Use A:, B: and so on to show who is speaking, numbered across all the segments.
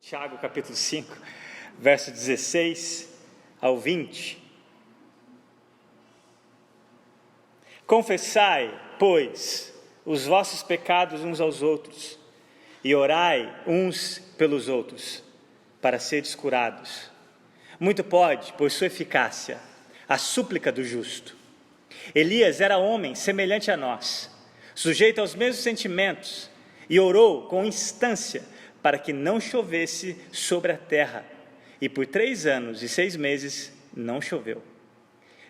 A: Tiago capítulo 5, verso 16 ao 20. Confessai, pois, os vossos pecados uns aos outros, e orai uns pelos outros, para seres curados. Muito pode, por sua eficácia, a súplica do justo. Elias era homem semelhante a nós, sujeito aos mesmos sentimentos, e orou com instância para que não chovesse sobre a terra. E por 3 anos e 6 meses não choveu.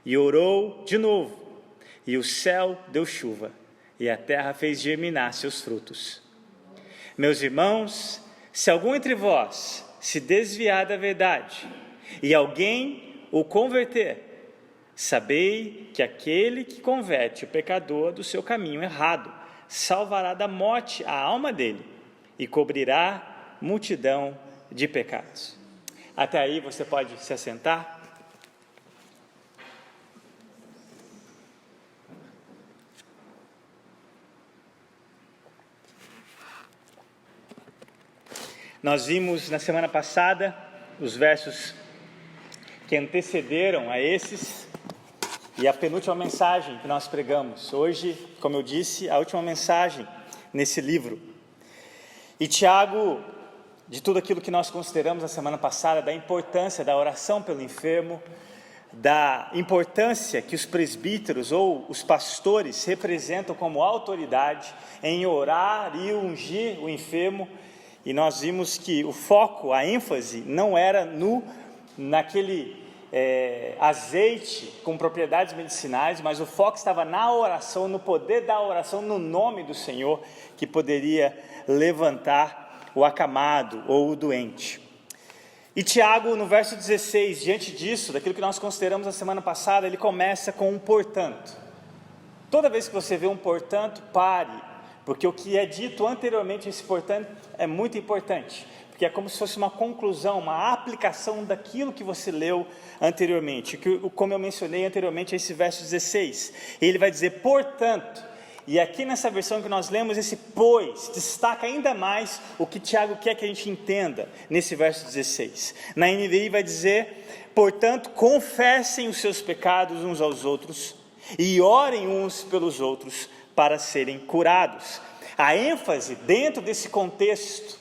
A: E orou de novo, e o céu deu chuva, e a terra fez germinar seus frutos. Meus irmãos, se algum entre vós se desviar da verdade, e alguém o converter, sabei que aquele que converte o pecador do seu caminho errado, salvará da morte a alma dele, e cobrirá multidão de pecados. Até aí você pode se assentar. Nós vimos na semana passada os versos que antecederam a esses e a penúltima mensagem que nós pregamos. Hoje, como eu disse, a última mensagem nesse livro. E Tiago, de tudo aquilo que nós consideramos na semana passada, da importância da oração pelo enfermo, da importância que os presbíteros ou os pastores representam como autoridade em orar e ungir o enfermo, e nós vimos que o foco, a ênfase, não era naquele azeite com propriedades medicinais, mas o foco estava na oração, no poder da oração, no nome do Senhor, que poderia levantar o acamado ou o doente. E Tiago, no verso 16, diante disso, daquilo que nós consideramos na semana passada, ele começa com um portanto. Toda vez que você vê um portanto, pare, porque o que é dito anteriormente, esse portanto, é muito importante, porque é como se fosse uma conclusão, uma aplicação daquilo que você leu anteriormente, como eu mencionei anteriormente, esse verso 16, ele vai dizer, portanto, e aqui nessa versão que nós lemos, esse pois, destaca ainda mais o que Tiago quer que a gente entenda, nesse verso 16, na NVI vai dizer, portanto, confessem os seus pecados uns aos outros, e orem uns pelos outros, para serem curados. A ênfase dentro desse contexto,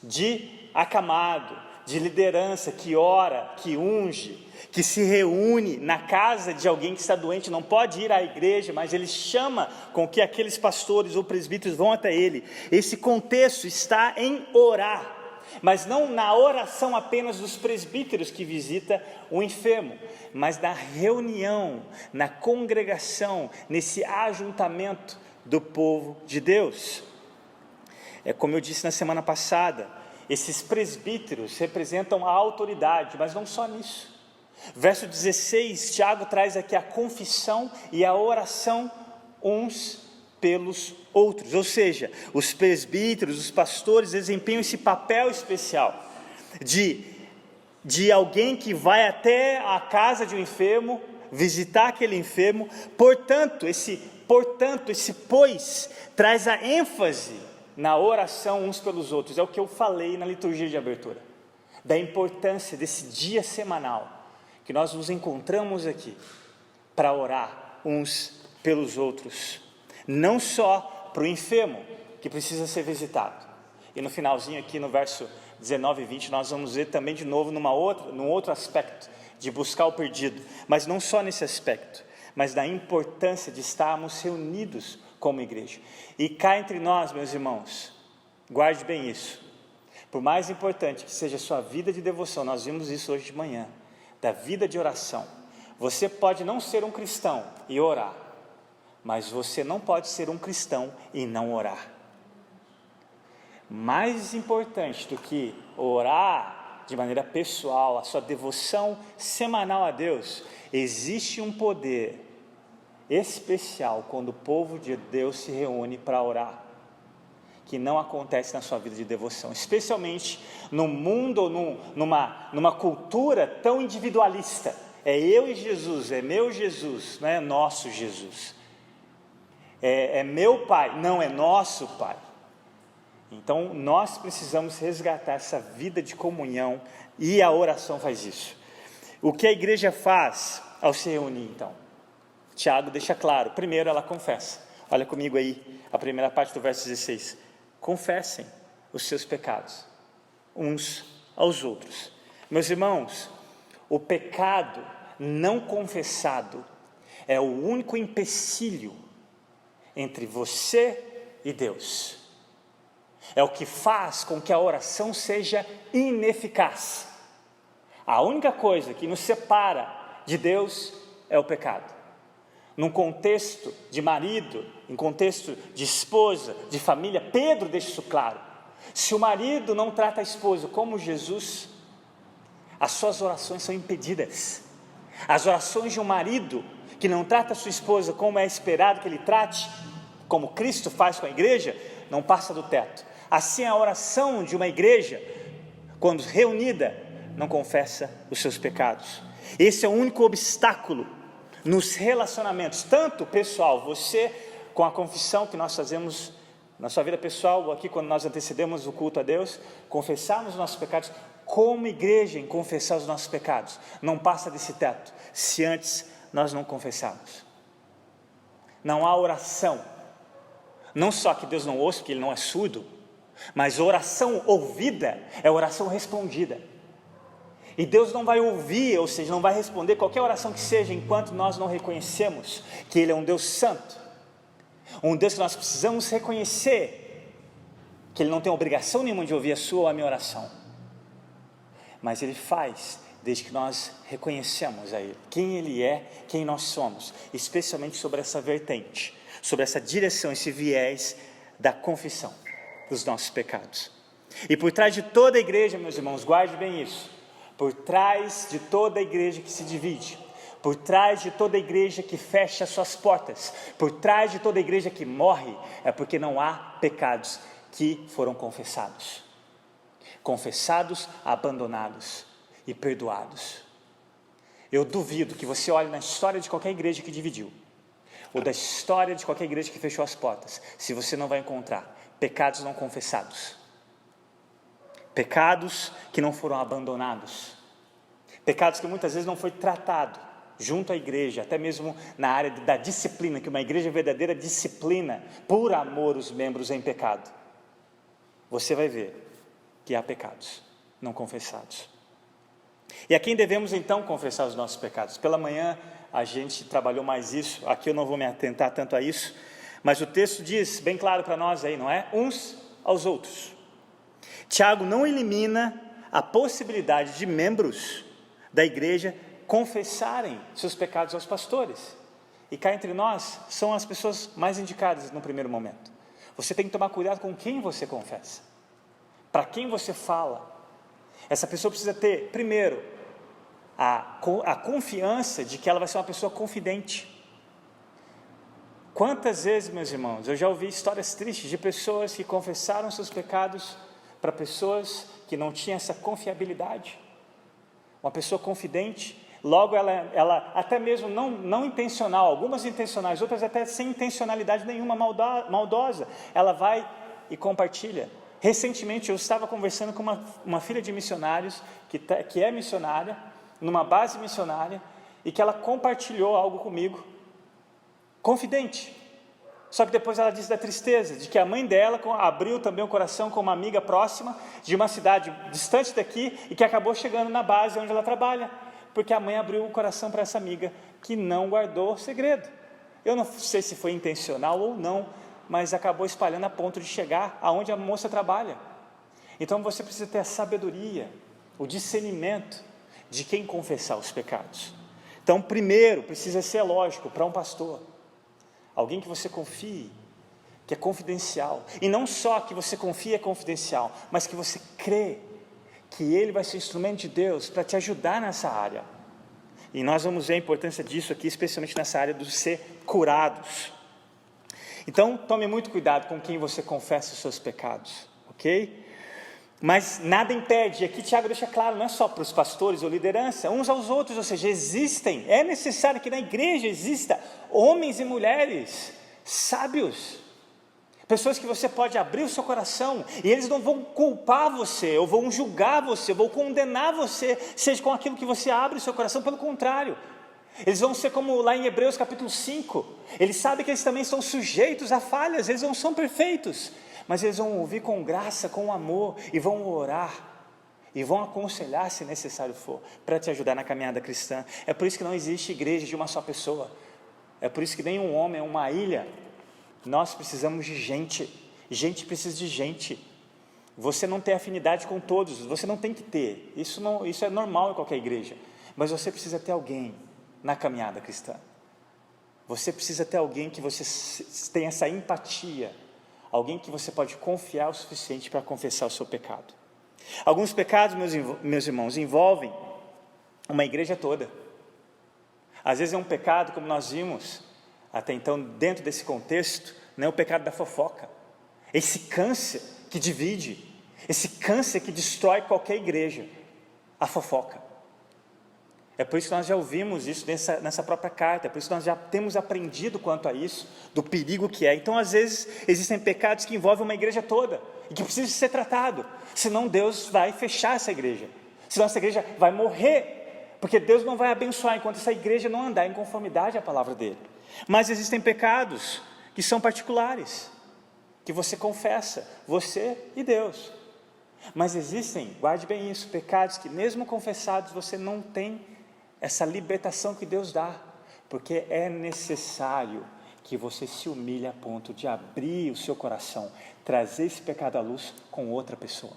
A: de acamado, de liderança que ora, que unge, que se reúne na casa de alguém que está doente, não pode ir à igreja, mas ele chama com que aqueles pastores ou presbíteros vão até ele. Esse contexto está em orar, mas não na oração apenas dos presbíteros que visita o enfermo, mas na reunião, na congregação, nesse ajuntamento do povo de Deus. Como eu disse na semana passada, esses presbíteros representam a autoridade, mas não só nisso. Verso 16, Tiago traz aqui a confissão e a oração uns pelos outros, ou seja, os presbíteros, os pastores desempenham esse papel especial de alguém que vai até a casa de um enfermo, visitar aquele enfermo. Portanto, esse pois traz a ênfase na oração uns pelos outros. É o que eu falei na liturgia de abertura, da importância desse dia semanal que nós nos encontramos aqui para orar uns pelos outros, não só para o enfermo que precisa ser visitado. E no finalzinho aqui no verso 19 e 20 nós vamos ver também de novo num outro aspecto de buscar o perdido, mas não só nesse aspecto, mas da importância de estarmos reunidos como igreja. E cá entre nós, meus irmãos, guarde bem isso, por mais importante que seja a sua vida de devoção, nós vimos isso hoje de manhã, da vida de oração, você pode não ser um cristão e orar, mas você não pode ser um cristão e não orar. Mais importante do que orar de maneira pessoal, a sua devoção semanal a Deus, existe um poder especial quando o povo de Deus se reúne para orar, que não acontece na sua vida de devoção, especialmente no mundo ou numa cultura tão individualista. É eu e Jesus, é meu Jesus, não é nosso Jesus. É meu Pai, não é nosso Pai. Então, nós precisamos resgatar essa vida de comunhão e a oração faz isso. O que a igreja faz ao se reunir, então? Tiago deixa claro. Primeiro, ela confessa. Olha comigo aí, a primeira parte do verso 16. Confessem os seus pecados, uns aos outros. Meus irmãos, o pecado não confessado é o único empecilho entre você e Deus. É o que faz com que a oração seja ineficaz. A única coisa que nos separa de Deus é o pecado. Num contexto de marido, em contexto de esposa, de família, Pedro deixa isso claro. Se o marido não trata a esposa como Jesus, as suas orações são impedidas. As orações de um marido que não trata a sua esposa como é esperado que ele trate, como Cristo faz com a igreja, não passa do teto. Assim, a oração de uma igreja, quando reunida, não confessa os seus pecados. Esse é o único obstáculo nos relacionamentos, tanto pessoal, você com a confissão que nós fazemos na sua vida pessoal, ou aqui quando nós antecedemos o culto a Deus, confessarmos os nossos pecados, como igreja em confessar os nossos pecados, não passa desse teto, se antes nós não confessarmos. Não há oração, não só que Deus não ouça, porque Ele não é surdo, mas oração ouvida é oração respondida. E Deus não vai ouvir, ou seja, não vai responder qualquer oração que seja, enquanto nós não reconhecemos que Ele é um Deus santo, um Deus que nós precisamos reconhecer, que Ele não tem obrigação nenhuma de ouvir a sua ou a minha oração, mas Ele faz, desde que nós reconhecemos a Ele, quem Ele é, quem nós somos, especialmente sobre essa vertente, sobre essa direção, esse viés da confissão dos nossos pecados. E por trás de toda a igreja, meus irmãos, guarde bem isso, por trás de toda a igreja que se divide, por trás de toda a igreja que fecha suas portas, por trás de toda a igreja que morre, é porque não há pecados que foram confessados, abandonados e perdoados. Eu duvido que você olhe na história de qualquer igreja que dividiu, ou da história de qualquer igreja que fechou as portas, se você não vai encontrar pecados não confessados, pecados que não foram abandonados, pecados que muitas vezes não foi tratado junto à igreja, até mesmo na área da disciplina, que uma igreja verdadeira disciplina por amor os membros em pecado. Você vai ver que há pecados não confessados. E a quem devemos então confessar os nossos pecados? Pela manhã a gente trabalhou mais isso, aqui eu não vou me atentar tanto a isso, mas o texto diz bem claro para nós aí, não é? Uns aos outros. Tiago não elimina a possibilidade de membros da igreja confessarem seus pecados aos pastores. E cá entre nós, são as pessoas mais indicadas no primeiro momento. Você tem que tomar cuidado com quem você confessa, para quem você fala. Essa pessoa precisa ter, primeiro, a confiança de que ela vai ser uma pessoa confidente. Quantas vezes, meus irmãos, eu já ouvi histórias tristes de pessoas que confessaram seus pecados para pessoas que não tinham essa confiabilidade. Uma pessoa confidente, logo ela até mesmo não intencional, algumas intencionais, outras até sem intencionalidade nenhuma, maldosa, ela vai e compartilha. Recentemente eu estava conversando com uma filha de missionários, que é missionária, numa base missionária, e que ela compartilhou algo comigo, confidente. Só que depois ela disse da tristeza, de que a mãe dela abriu também o coração com uma amiga próxima, de uma cidade distante daqui, e que acabou chegando na base onde ela trabalha, porque a mãe abriu o coração para essa amiga, que não guardou o segredo. Eu não sei se foi intencional ou não, mas acabou espalhando a ponto de chegar aonde a moça trabalha. Então você precisa ter a sabedoria, o discernimento de quem confessar os pecados. Então primeiro precisa ser lógico para um pastor, alguém que você confie, que é confidencial, e não só que você confie é confidencial, mas que você crê que ele vai ser instrumento de Deus para te ajudar nessa área. E nós vamos ver a importância disso aqui, especialmente nessa área do ser curados. Então tome muito cuidado com quem você confessa os seus pecados, ok? Mas nada impede, aqui Tiago deixa claro, não é só para os pastores ou liderança, uns aos outros, ou seja, é necessário que na igreja exista homens e mulheres sábios, Pessoas que você pode abrir o seu coração e eles não vão culpar você, ou vão julgar você, ou vão condenar você, seja com aquilo que você abre o seu coração, pelo contrário. Eles vão ser como lá em Hebreus capítulo 5, eles sabem que eles também são sujeitos a falhas, eles não são perfeitos, mas eles vão ouvir com graça, com amor, e vão orar, e vão aconselhar se necessário for, para te ajudar na caminhada cristã. É por isso que não existe igreja de uma só pessoa, é por isso que nenhum homem é uma ilha. Nós precisamos de gente, gente precisa de gente. Você não tem afinidade com todos, você não tem que ter, isso é normal em qualquer igreja, mas você precisa ter alguém na caminhada cristã. Você precisa ter alguém que você tenha essa empatia, alguém que você pode confiar o suficiente para confessar o seu pecado. Alguns pecados, meus irmãos, envolvem uma igreja toda. Às vezes é um pecado, como nós vimos até então dentro desse contexto, o pecado da fofoca, esse câncer que divide, esse câncer que destrói qualquer igreja, a fofoca. É por isso que nós já ouvimos isso nessa própria carta, é por isso que nós já temos aprendido quanto a isso, do perigo que é. Então, às vezes, existem pecados que envolvem uma igreja toda, e que precisam ser tratados, senão Deus vai fechar essa igreja, senão essa igreja vai morrer, porque Deus não vai abençoar, enquanto essa igreja não andar em conformidade à palavra dEle. Mas existem pecados que são particulares, que você confessa, você e Deus. Mas existem, guarde bem isso, pecados que mesmo confessados você não tem essa libertação que Deus dá, porque é necessário que você se humilhe a ponto de abrir o seu coração, trazer esse pecado à luz com outra pessoa.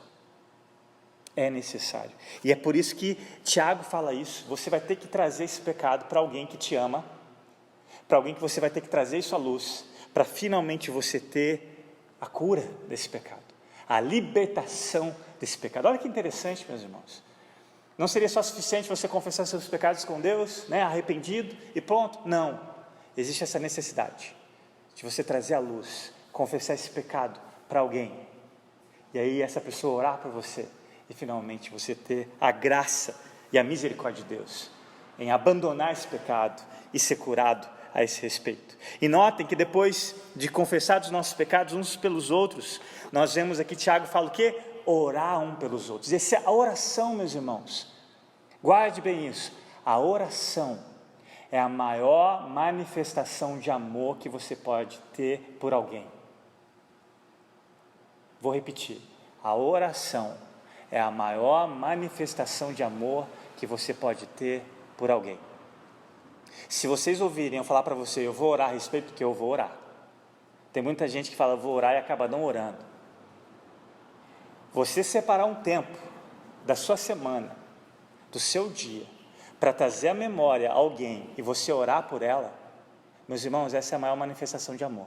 A: É necessário. E é por isso que Tiago fala isso. Você vai ter que trazer esse pecado para alguém que te ama, para alguém que você vai ter que trazer isso à luz, para finalmente você ter a cura desse pecado, a libertação desse pecado. Olha que interessante, meus irmãos. Não seria só suficiente você confessar seus pecados com Deus, arrependido e pronto? Não, existe essa necessidade de você trazer à luz, confessar esse pecado para alguém, e aí essa pessoa orar por você, e finalmente você ter a graça e a misericórdia de Deus, em abandonar esse pecado e ser curado a esse respeito. E notem que depois de confessar os nossos pecados uns pelos outros, nós vemos aqui Tiago fala o quê? Orar um pelos outros. Essa é a oração, meus irmãos, guarde bem isso, a oração é a maior manifestação de amor que você pode ter por alguém. Vou repetir, a oração é a maior manifestação de amor que você pode ter por alguém. Se vocês ouvirem eu falar para você, eu vou orar a respeito, porque eu vou orar. Tem muita gente que fala, eu vou orar e acaba não orando. Você separar um tempo da sua semana, do seu dia, para trazer à memória alguém e você orar por ela, meus irmãos, essa é a maior manifestação de amor.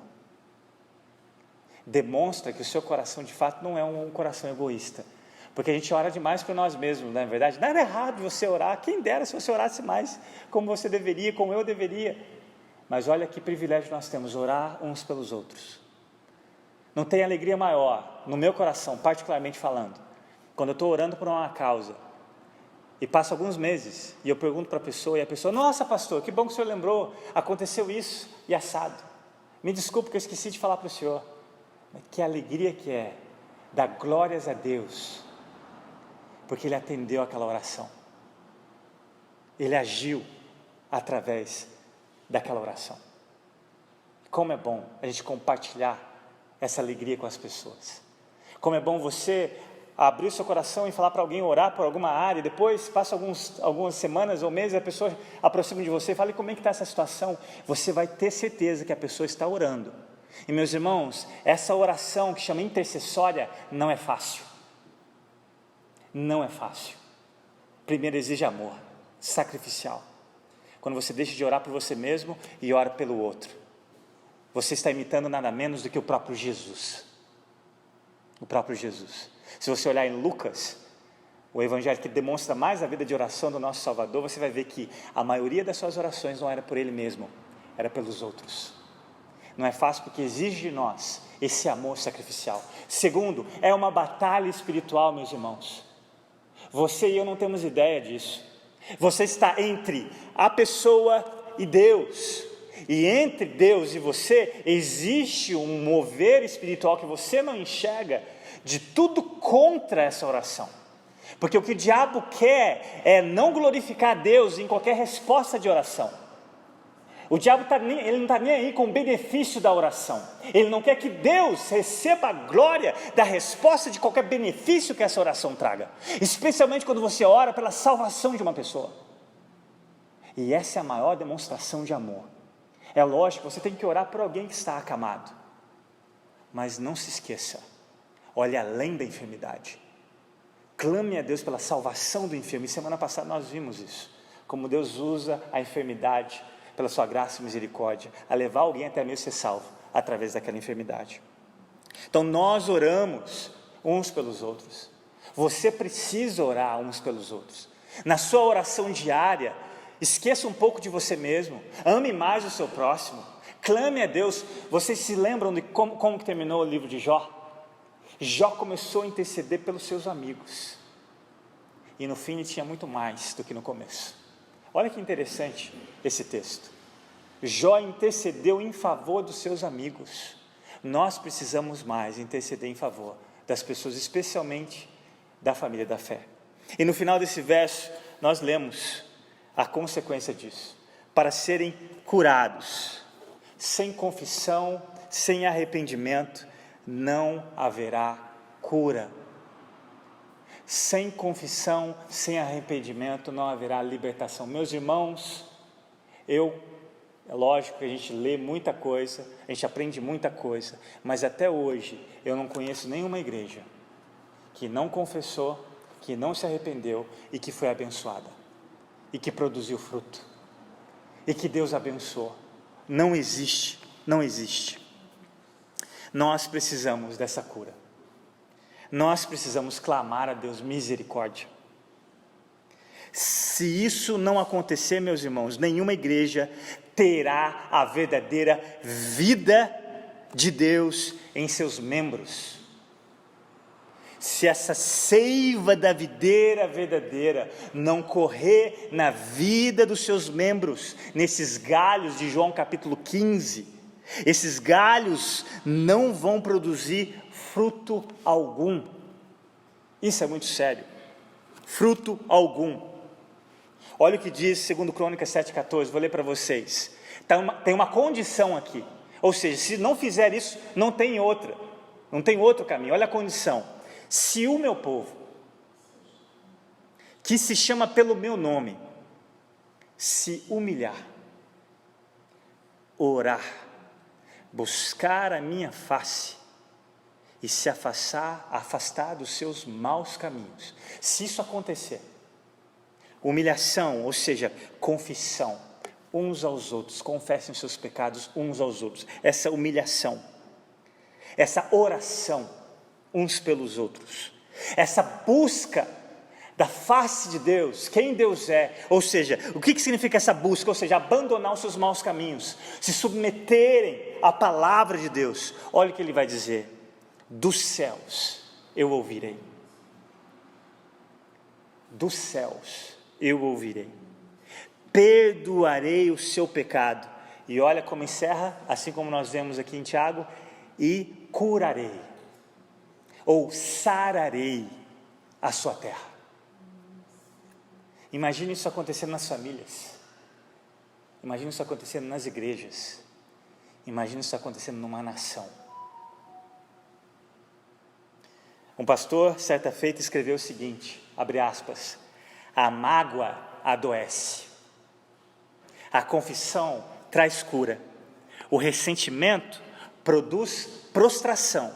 A: Demonstra que o seu coração de fato não é um coração egoísta, porque a gente ora demais por nós mesmos, não é verdade? Nada errado você orar, quem dera se você orasse mais como você deveria, como eu deveria, mas olha que privilégio nós temos, orar uns pelos outros. Não tem alegria maior, no meu coração, particularmente falando, quando eu estou orando por uma causa, e passa alguns meses, e eu pergunto para a pessoa, e a pessoa, nossa pastor, que bom que o senhor lembrou, aconteceu isso, e assado, me desculpe que eu esqueci de falar para o senhor, mas que alegria que é, dar glórias a Deus, porque Ele atendeu aquela oração, Ele agiu através daquela oração. Como é bom a gente compartilhar essa alegria com as pessoas. Como é bom você abrir o seu coração e falar para alguém orar por alguma área, e depois passa algumas semanas ou meses, a pessoa aproxima de você e fala, como é que está essa situação? Você vai ter certeza que a pessoa está orando. E meus irmãos, essa oração que chama intercessória não é fácil. Não é fácil. Primeiro exige amor, sacrificial. Quando você deixa de orar por você mesmo e ora pelo outro, você está imitando nada menos do que o próprio Jesus. O próprio Jesus. Se você olhar em Lucas, o evangelho que demonstra mais a vida de oração do nosso Salvador, você vai ver que a maioria das suas orações não era por Ele mesmo, era pelos outros. Não é fácil porque exige de nós esse amor sacrificial. Segundo, é uma batalha espiritual, meus irmãos. Você e eu não temos ideia disso. Você está entre a pessoa e Deus. E entre Deus e você existe um mover espiritual que você não enxerga, de tudo contra essa oração. Porque o que o diabo quer é não glorificar a Deus em qualquer resposta de oração. O diabo ele não está nem aí com o benefício da oração. Ele não quer que Deus receba a glória da resposta de qualquer benefício que essa oração traga. Especialmente quando você ora pela salvação de uma pessoa. E essa é a maior demonstração de amor. É lógico, você tem que orar por alguém que está acamado. Mas não se esqueça, olhe além da enfermidade. Clame a Deus pela salvação do enfermo. E semana passada nós vimos isso. Como Deus usa a enfermidade, pela sua graça e misericórdia, a levar alguém até mesmo ser salvo, através daquela enfermidade. Então nós oramos uns pelos outros. Você precisa orar uns pelos outros. Na sua oração diária, esqueça um pouco de você mesmo. Ame mais o seu próximo. Clame a Deus. Vocês se lembram de como que terminou o livro de Jó? Jó começou a interceder pelos seus amigos. E no fim ele tinha muito mais do que no começo. Olha que interessante esse texto. Jó intercedeu em favor dos seus amigos. Nós precisamos mais interceder em favor das pessoas, especialmente da família da fé. E no final desse verso, nós lemos a consequência disso. Para serem curados, sem confissão, sem arrependimento, não haverá cura. Sem confissão, sem arrependimento, não haverá libertação. Meus irmãos, é lógico que a gente lê muita coisa, a gente aprende muita coisa, mas até hoje eu não conheço nenhuma igreja que não confessou, que não se arrependeu e que foi abençoada, e que produziu fruto, e que Deus abençoou. Não existe, não existe. Nós precisamos dessa cura. Nós precisamos clamar a Deus misericórdia. Se isso não acontecer, meus irmãos, nenhuma igreja terá a verdadeira vida de Deus em seus membros. Se essa seiva da videira verdadeira não correr na vida dos seus membros, nesses galhos de João capítulo 15, esses galhos não vão produzir fruto algum. Isso é muito sério. Fruto algum. Olha o que diz 2 Crônicas 7,14, vou ler para vocês. Tem uma condição aqui, ou seja, se não fizer isso, não tem outro caminho. Olha a condição: se o meu povo, que se chama pelo meu nome, se humilhar, orar, buscar a minha face e se afastar dos seus maus caminhos. Se isso acontecer, humilhação, ou seja, confissão, uns aos outros, confessem os seus pecados uns aos outros, essa humilhação, essa oração uns pelos outros, essa busca da face de Deus, quem Deus é, ou seja, o que significa essa busca? Ou seja, abandonar os seus maus caminhos, se submeterem à palavra de Deus. Olha o que ele vai dizer: dos céus eu ouvirei, dos céus eu ouvirei, perdoarei o seu pecado. E olha como encerra, assim como nós vemos aqui em Tiago, e curarei, ou sararei a sua terra. Imagine isso acontecendo nas famílias, imagine isso acontecendo nas igrejas, imagine isso acontecendo numa nação. Um pastor, certa feita, escreveu o seguinte, abre aspas: a mágoa adoece, a confissão traz cura, o ressentimento produz prostração,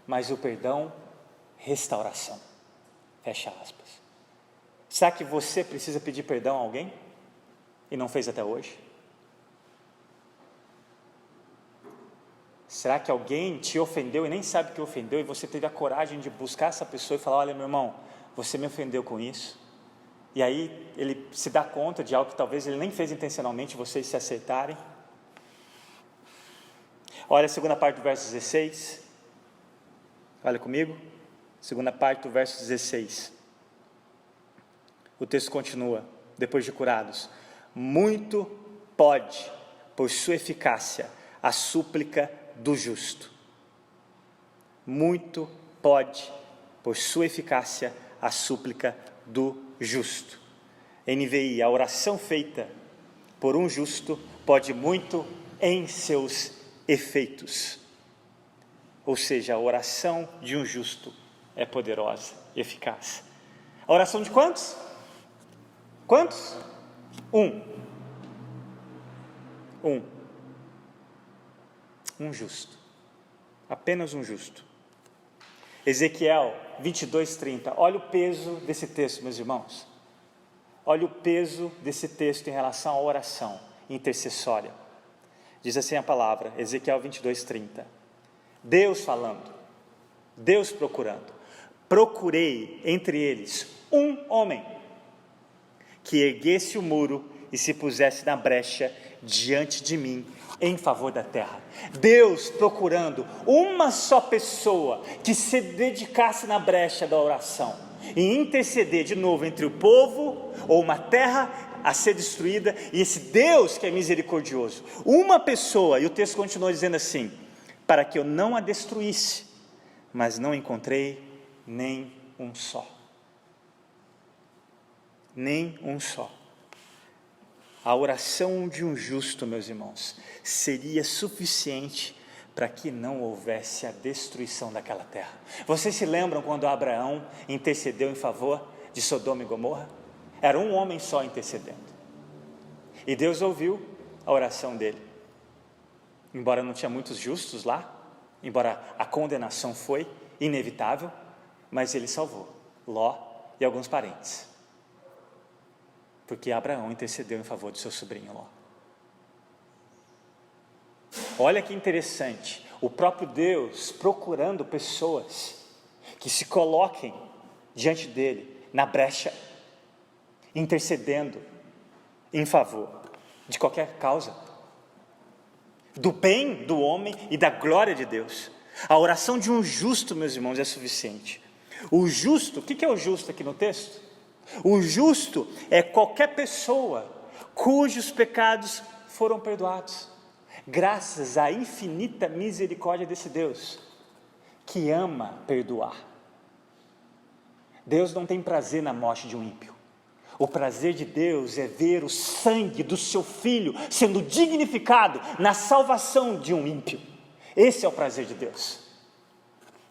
A: mas o perdão, restauração. Fecha aspas. Será que você precisa pedir perdão a alguém e não fez até hoje? Será que alguém te ofendeu e nem sabe que ofendeu, e você teve a coragem de buscar essa pessoa e falar: olha, meu irmão, você me ofendeu com isso? E aí ele se dá conta de algo que talvez ele nem fez intencionalmente, vocês se acertarem. Olha a segunda parte do verso 16, olha comigo, segunda parte do verso 16, o texto continua, depois de curados: muito pode, por sua eficácia, a súplica do justo. Muito pode, por sua eficácia, a súplica do justo. NVI, a oração feita por um justo pode muito em seus efeitos. Ou seja, a oração de um justo é poderosa, eficaz. A oração de quantos? Quantos? Um justo. Apenas um justo. Ezequiel 22:30. Olha o peso desse texto, meus irmãos. Olha o peso desse texto em relação à oração intercessória. Diz assim a palavra, Ezequiel 22:30. Deus falando, Deus procurando. Procurei entre eles um homem que erguesse o muro e se pusesse na brecha diante de mim em favor da terra. Deus procurando uma só pessoa que se dedicasse na brecha da oração e interceder de novo entre o povo ou uma terra a ser destruída e esse Deus que é misericordioso. Uma pessoa, e o texto continua dizendo assim, para que eu não a destruísse, mas não encontrei nem um só. Nem um só. A oração de um justo, meus irmãos, seria suficiente para que não houvesse a destruição daquela terra. Vocês se lembram quando Abraão intercedeu em favor de Sodoma e Gomorra? Era um homem só intercedendo. E Deus ouviu a oração dele. Embora não tinha muitos justos lá, embora a condenação foi inevitável, mas ele salvou Ló e alguns parentes. Porque Abraão intercedeu em favor do seu sobrinho Ló. Olha que interessante, o próprio Deus procurando pessoas que se coloquem diante dele, na brecha, intercedendo em favor de qualquer causa, do bem do homem e da glória de Deus. A oração de um justo, meus irmãos, é suficiente. O justo, o que é o justo aqui no texto? O justo é qualquer pessoa cujos pecados foram perdoados, graças à infinita misericórdia desse Deus, que ama perdoar. Deus não tem prazer na morte de um ímpio. O prazer de Deus é ver o sangue do seu Filho sendo dignificado na salvação de um ímpio. Esse é o prazer de Deus.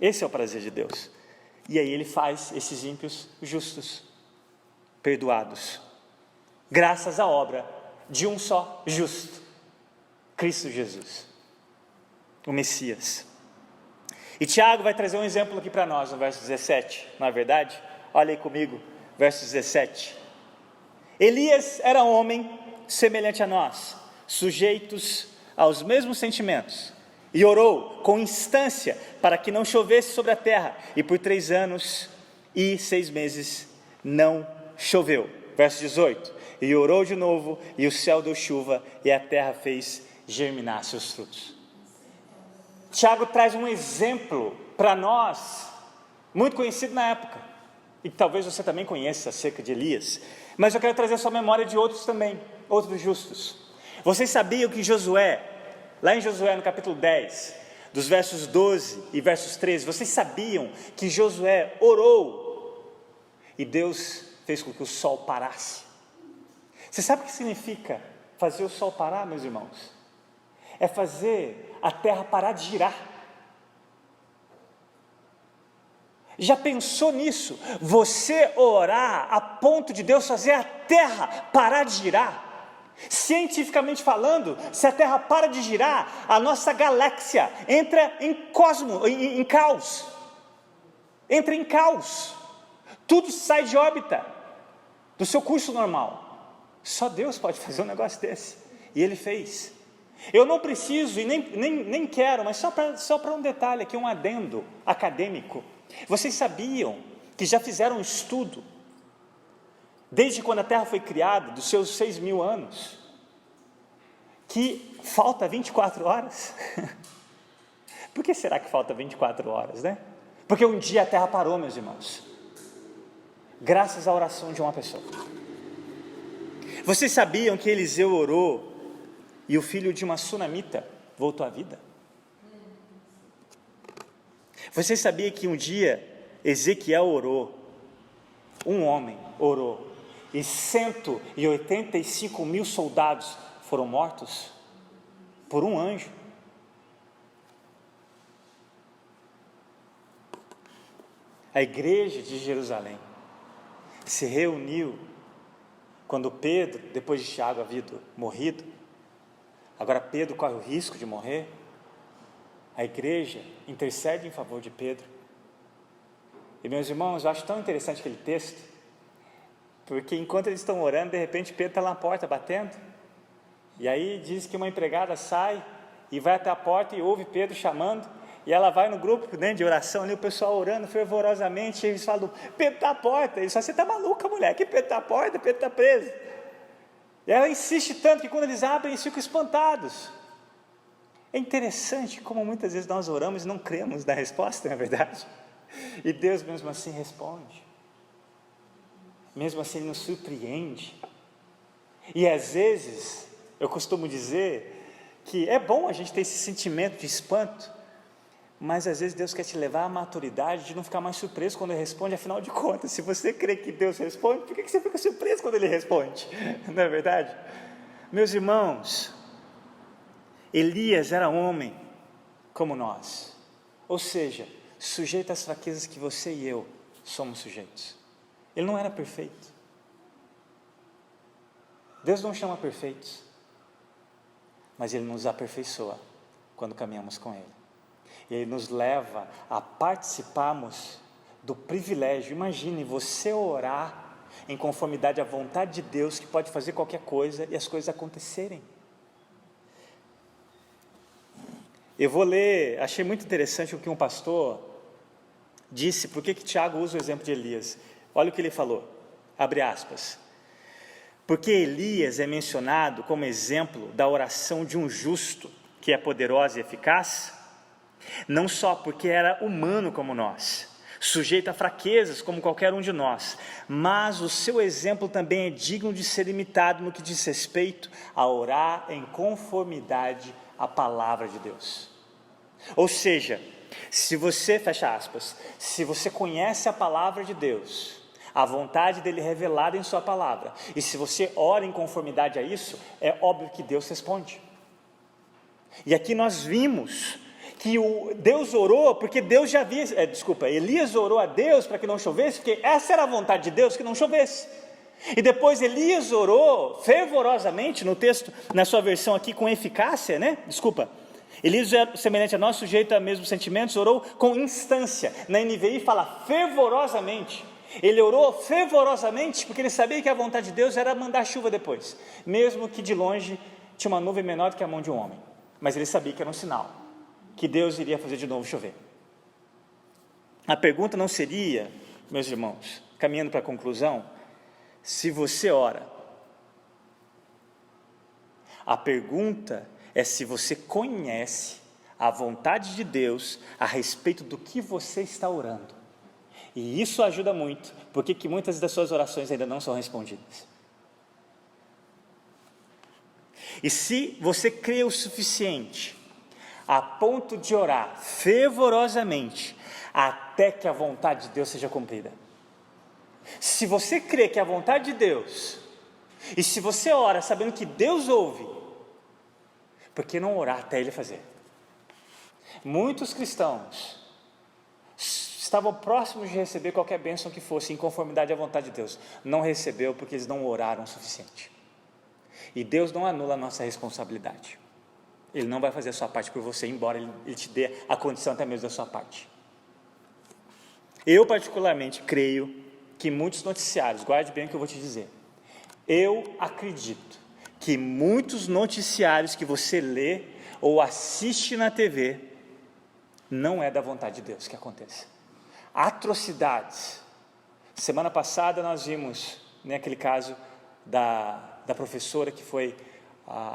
A: Esse é o prazer de Deus. E aí ele faz esses ímpios justos, perdoados, graças à obra de um só justo, Cristo Jesus, o Messias. E Tiago vai trazer um exemplo aqui para nós no verso 17, não é verdade? Olha aí comigo, verso 17. Elias era um homem semelhante a nós, sujeitos aos mesmos sentimentos, e orou com instância para que não chovesse sobre a terra, e por 3 anos e 6 meses não choveu. Verso 18, e orou de novo, e o céu deu chuva, e a terra fez germinar seus frutos. Tiago traz um exemplo para nós, muito conhecido na época, e que talvez você também conheça acerca de Elias, mas eu quero trazer a sua memória de outros também, outros justos. Vocês sabiam que Josué, lá em Josué no capítulo 10, dos versos 12 e versos 13, vocês sabiam que Josué orou, e Deus fez com que o sol parasse? Você sabe o que significa fazer o sol parar, meus irmãos? É fazer a terra parar de girar. Já pensou nisso? Você orar a ponto de Deus fazer a terra parar de girar? Cientificamente falando, se a terra para de girar, a nossa galáxia entra em caos. Entra em caos. Tudo sai de órbita do seu curso normal. Só Deus pode fazer um negócio desse. E Ele fez. Eu não preciso e nem quero, mas só para um detalhe aqui, um adendo acadêmico. Vocês sabiam que já fizeram um estudo, desde quando a Terra foi criada, dos seus 6.000 anos, que falta 24 horas? Por que será que falta 24 horas, né? Porque um dia a Terra parou, meus irmãos, graças à oração de uma pessoa. Vocês sabiam que Eliseu orou e o filho de uma sunamita voltou à vida. Você sabia que um dia Ezequiel orou, um homem orou, e 185 mil soldados foram mortos por um anjo? A igreja de Jerusalém se reuniu quando Pedro, depois de Tiago havido morrido, agora Pedro corre o risco de morrer. A igreja intercede em favor de Pedro. E meus irmãos, eu acho tão interessante aquele texto, porque enquanto eles estão orando, de repente Pedro está lá na porta batendo, e aí diz que uma empregada sai e vai até a porta e ouve Pedro chamando, e ela vai no grupo, né, de oração ali, o pessoal orando fervorosamente, e eles falam: Pedro está à porta. Eles falam: você está maluca, mulher, que Pedro está à porta, Pedro está preso. E ela insiste tanto que quando eles abrem, eles ficam espantados. É interessante como muitas vezes nós oramos e não cremos na resposta, não é verdade? E Deus mesmo assim responde, mesmo assim Ele nos surpreende. E às vezes, eu costumo dizer que é bom a gente ter esse sentimento de espanto, mas às vezes Deus quer te levar à maturidade de não ficar mais surpreso quando Ele responde. Afinal de contas, se você crê que Deus responde, por que você fica surpreso quando Ele responde? Não é verdade? Meus irmãos, Elias era homem como nós, ou seja, sujeito às fraquezas que você e eu somos sujeitos. Ele não era perfeito. Deus não chama perfeitos, mas Ele nos aperfeiçoa quando caminhamos com Ele. E Ele nos leva a participarmos do privilégio. Imagine você orar em conformidade à vontade de Deus, que pode fazer qualquer coisa e as coisas acontecerem. Eu vou ler, achei muito interessante o que um pastor disse, por que Tiago usa o exemplo de Elias. Olha o que ele falou, abre aspas: porque Elias é mencionado como exemplo da oração de um justo, que é poderosa e eficaz, não só porque era humano como nós, sujeito a fraquezas como qualquer um de nós, mas o seu exemplo também é digno de ser imitado no que diz respeito a orar em conformidade à palavra de Deus. Ou seja, se você, fecha aspas, se você conhece a palavra de Deus, a vontade dele revelada em sua palavra, e se você ora em conformidade a isso, é óbvio que Deus responde. E aqui nós vimos que Deus orou, porque Deus já havia, Elias orou a Deus para que não chovesse, porque essa era a vontade de Deus, que não chovesse. E depois Elias orou fervorosamente, no texto, na sua versão aqui, com eficácia, né? Elias, semelhante a nós, sujeito a mesmos sentimentos, orou com instância. Na NVI fala fervorosamente. Ele orou fervorosamente porque ele sabia que a vontade de Deus era mandar chuva depois, mesmo que de longe tinha uma nuvem menor do que a mão de um homem, mas ele sabia que era um sinal, que Deus iria fazer de novo chover. A pergunta não seria, meus irmãos, caminhando para a conclusão, se você ora. A pergunta é se você conhece a vontade de Deus a respeito do que você está orando. E isso ajuda muito, porque que muitas das suas orações ainda não são respondidas. E se você crê o suficiente a ponto de orar fervorosamente até que a vontade de Deus seja cumprida, se você crê que é a vontade de Deus, e se você ora sabendo que Deus ouve, por que não orar até Ele fazer? Muitos cristãos estavam próximos de receber qualquer bênção que fosse em conformidade à vontade de Deus, não recebeu porque eles não oraram o suficiente. E Deus não anula a nossa responsabilidade. Ele não vai fazer a sua parte por você, embora Ele te dê a condição até mesmo da sua parte. Eu particularmente creio que muitos noticiários, guarde bem o que eu vou te dizer, eu acredito que muitos noticiários que você lê ou assiste na TV, não é da vontade de Deus que aconteça. Atrocidades. Semana passada nós vimos, aquele caso da professora que foi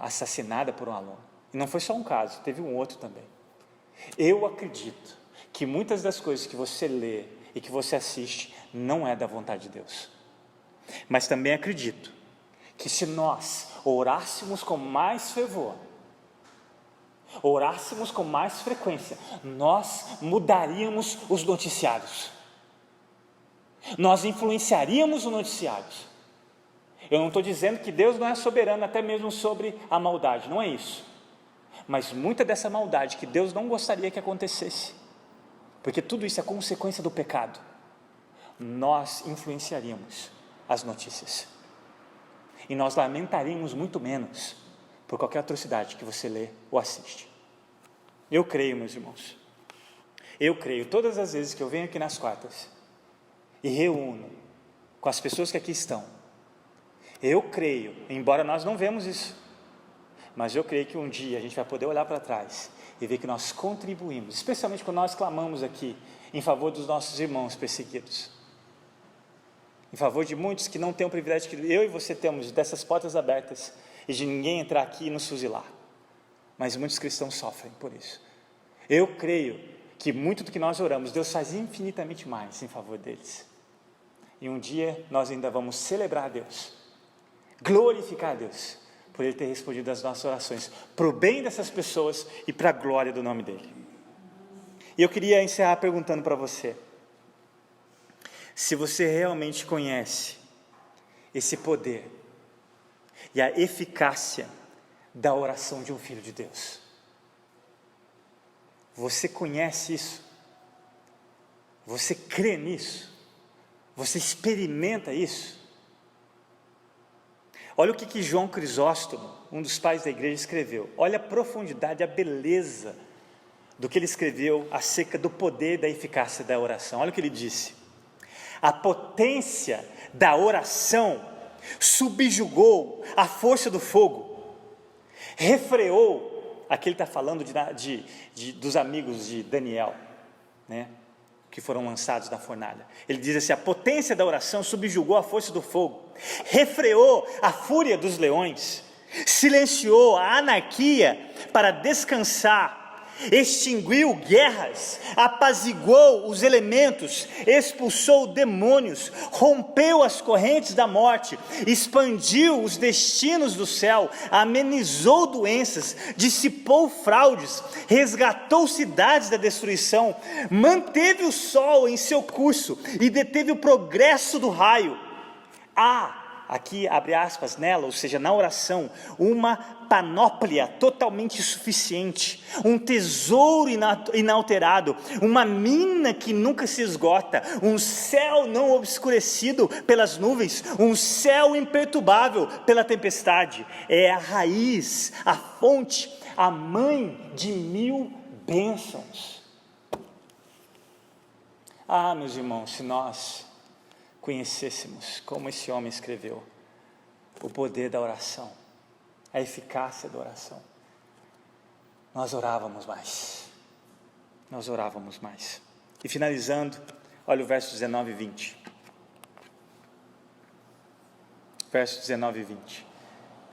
A: assassinada por um aluno. E não foi só um caso, teve um outro também. Eu acredito que muitas das coisas que você lê e que você assiste não é da vontade de Deus. Mas também acredito que se nós orássemos com mais fervor, orássemos com mais frequência, nós mudaríamos os noticiários, nós influenciaríamos os noticiários. Eu não estou dizendo que Deus não é soberano até mesmo sobre a maldade, não é isso, mas muita dessa maldade que Deus não gostaria que acontecesse, porque tudo isso é consequência do pecado, nós influenciaríamos as notícias, e nós lamentaríamos muito menos por qualquer atrocidade que você lê ou assiste. Eu creio, meus irmãos, eu creio, todas as vezes que eu venho aqui nas quartas e reúno com as pessoas que aqui estão, eu creio, embora nós não vemos isso, mas eu creio que um dia a gente vai poder olhar para trás e ver que nós contribuímos, especialmente quando nós clamamos aqui em favor dos nossos irmãos perseguidos, em favor de muitos que não têm o privilégio que eu e você temos, dessas portas abertas, e de ninguém entrar aqui e nos fuzilar, mas muitos cristãos sofrem por isso. Eu creio que muito do que nós oramos, Deus faz infinitamente mais em favor deles, e um dia nós ainda vamos celebrar a Deus, glorificar a Deus, por Ele ter respondido às nossas orações, para o bem dessas pessoas e para a glória do nome dEle. E eu queria encerrar perguntando para você, se você realmente conhece esse poder e a eficácia da oração de um filho de Deus. Você conhece isso? Você crê nisso? Você experimenta isso? Olha o que João Crisóstomo, um dos pais da igreja, escreveu. Olha a profundidade, a beleza do que ele escreveu acerca do poder e da eficácia da oração. Olha o que ele disse: a potência da oração subjugou a força do fogo, refreou, aqui ele está falando dos amigos de Daniel, né, que foram lançados na fornalha. Ele diz assim: a potência da oração subjugou a força do fogo, refreou a fúria dos leões, silenciou a anarquia para descansar, extinguiu guerras, apaziguou os elementos, expulsou demônios, rompeu as correntes da morte, expandiu os destinos do céu, amenizou doenças, dissipou fraudes, resgatou cidades da destruição, manteve o sol em seu curso e deteve o progresso do raio. Aqui abre aspas nela, ou seja, na oração, uma panóplia totalmente suficiente, um tesouro inalterado, uma mina que nunca se esgota, um céu não obscurecido pelas nuvens, um céu imperturbável pela tempestade. É a raiz, a fonte, a mãe de 1000 bênçãos. Meus irmãos, se nós conhecêssemos, como esse homem escreveu, o poder da oração, a eficácia da oração, nós orávamos mais. E finalizando, olha o verso 19 e 20. Verso 19 e 20.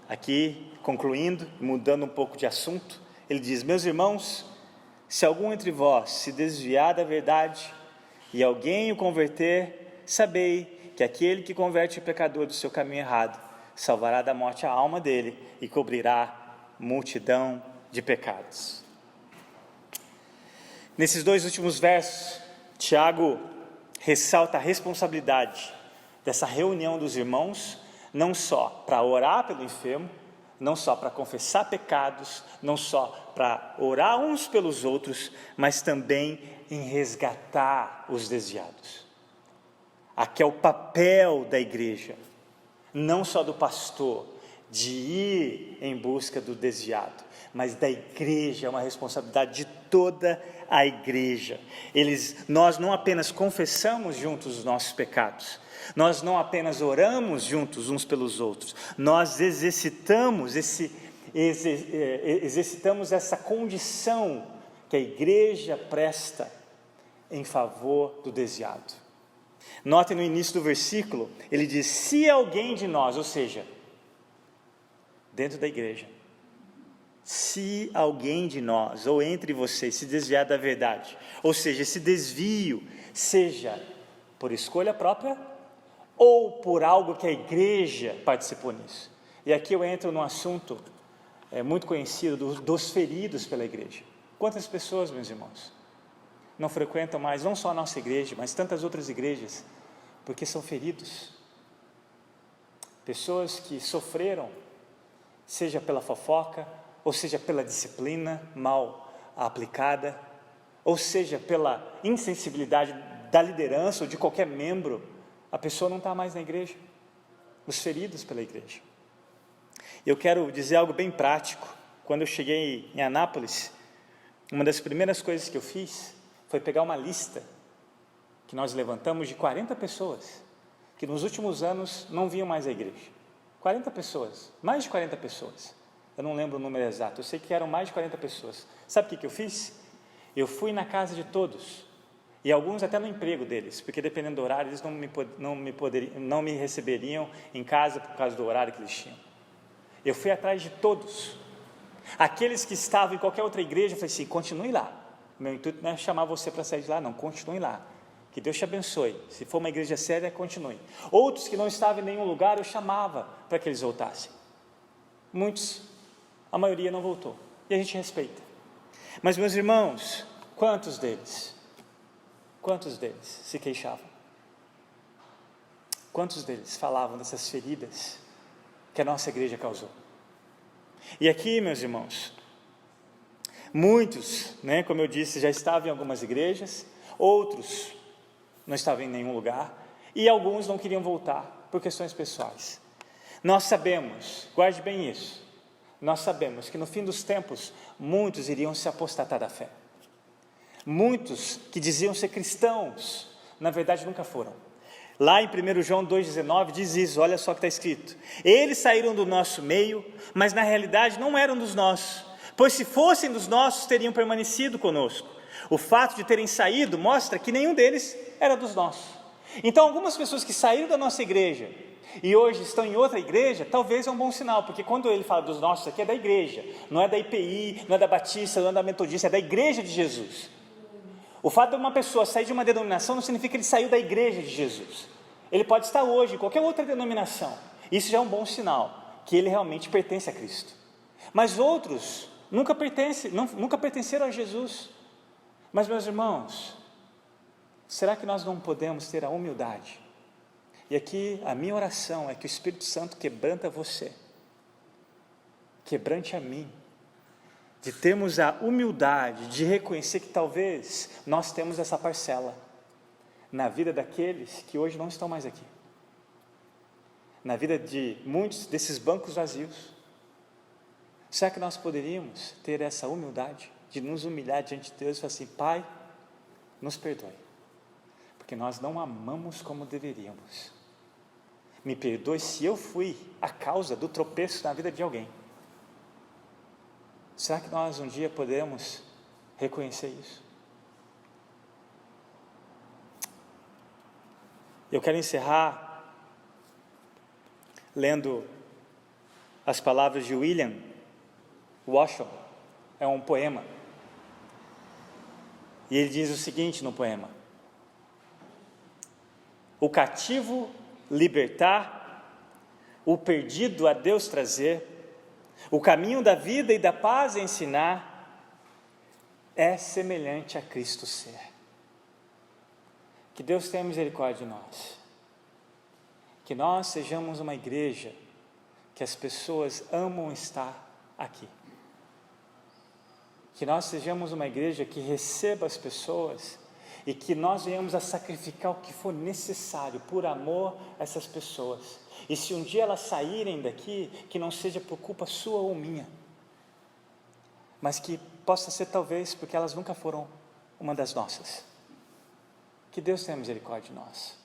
A: Aqui, concluindo, mudando um pouco de assunto, ele diz: meus irmãos, se algum entre vós se desviar da verdade e alguém o converter, sabei que aquele que converte o pecador do seu caminho errado, salvará da morte a alma dele e cobrirá multidão de pecados. Nesses 2 últimos versos, Tiago ressalta a responsabilidade dessa reunião dos irmãos, não só para orar pelo enfermo, não só para confessar pecados, não só para orar uns pelos outros, mas também em resgatar os desviados. Aqui é o papel da igreja, não só do pastor, de ir em busca do desviado, mas da igreja, é uma responsabilidade de toda a igreja. Nós não apenas confessamos juntos os nossos pecados, nós não apenas oramos juntos uns pelos outros, nós exercitamos essa condição que a igreja presta em favor do desviado. Notem no início do versículo, ele diz: se alguém de nós, ou seja, dentro da igreja, se alguém de nós, ou entre vocês, se desviar da verdade, ou seja, esse desvio, seja por escolha própria, ou por algo que a igreja participou nisso. E aqui eu entro num assunto muito conhecido dos feridos pela igreja. Quantas pessoas, meus irmãos, não frequentam mais, não só a nossa igreja, mas tantas outras igrejas, porque são feridos? Pessoas que sofreram, seja pela fofoca, ou seja pela disciplina mal aplicada, ou seja pela insensibilidade da liderança ou de qualquer membro, a pessoa não está mais na igreja. Os feridos pela igreja. Eu quero dizer algo bem prático. Quando eu cheguei em Anápolis, uma das primeiras coisas que eu fiz foi pegar uma lista que nós levantamos de 40 pessoas que nos últimos anos não vinham mais à igreja. 40 pessoas, mais de 40 pessoas. Eu não lembro o número exato, eu sei que eram mais de 40 pessoas. Sabe o que eu fiz? Eu fui na casa de todos, e alguns até no emprego deles, porque dependendo do horário, eles não me receberiam em casa por causa do horário que eles tinham. Eu fui atrás de todos. Aqueles que estavam em qualquer outra igreja, eu falei assim, continue lá. Meu intuito não é chamar você para sair de lá, não, continue lá. Que Deus te abençoe. Se for uma igreja séria, continue. Outros que não estavam em nenhum lugar, eu chamava para que eles voltassem. Muitos, a maioria não voltou. E a gente respeita. Mas, meus irmãos, quantos deles se queixavam? Quantos deles falavam dessas feridas que a nossa igreja causou? E aqui, meus irmãos, muitos, como eu disse, já estavam em algumas igrejas, outros não estavam em nenhum lugar, e alguns não queriam voltar por questões pessoais. Nós sabemos, guarde bem isso, nós sabemos que no fim dos tempos, muitos iriam se apostatar da fé. Muitos que diziam ser cristãos, na verdade nunca foram. Lá em 1 João 2,19 diz isso, olha só o que está escrito. Eles saíram do nosso meio, mas na realidade não eram dos nossos, pois se fossem dos nossos, teriam permanecido conosco. O fato de terem saído mostra que nenhum deles era dos nossos. Então algumas pessoas que saíram da nossa igreja e hoje estão em outra igreja, talvez é um bom sinal, porque quando ele fala dos nossos aqui é da igreja, não é da IPI, não é da Batista, não é da Metodista, é da igreja de Jesus. O fato de uma pessoa sair de uma denominação não significa que ele saiu da igreja de Jesus. Ele pode estar hoje em qualquer outra denominação. Isso já é um bom sinal, que ele realmente pertence a Cristo. Mas outros nunca pertenceram a Jesus. Mas, meus irmãos, será que nós não podemos ter a humildade? E aqui a minha oração é que o Espírito Santo quebranta você, quebrante a mim, de termos a humildade de reconhecer que talvez nós temos essa parcela na vida daqueles que hoje não estão mais aqui, na vida de muitos desses bancos vazios. Será que nós poderíamos ter essa humildade de nos humilhar diante de Deus e falar assim, Pai, nos perdoe, porque nós não amamos como deveríamos. Me perdoe se eu fui a causa do tropeço na vida de alguém. Será que nós um dia podemos reconhecer isso? Eu quero encerrar lendo as palavras de William Washington. É um poema. E ele diz o seguinte no poema: o cativo libertar, o perdido a Deus trazer, o caminho da vida e da paz ensinar, é semelhante a Cristo ser. Que Deus tenha misericórdia de nós. Que nós sejamos uma igreja que as pessoas amam estar aqui. Que nós sejamos uma igreja que receba as pessoas e que nós venhamos a sacrificar o que for necessário por amor a essas pessoas. E se um dia elas saírem daqui, que não seja por culpa sua ou minha, mas que possa ser talvez porque elas nunca foram uma das nossas. Que Deus tenha misericórdia de nós.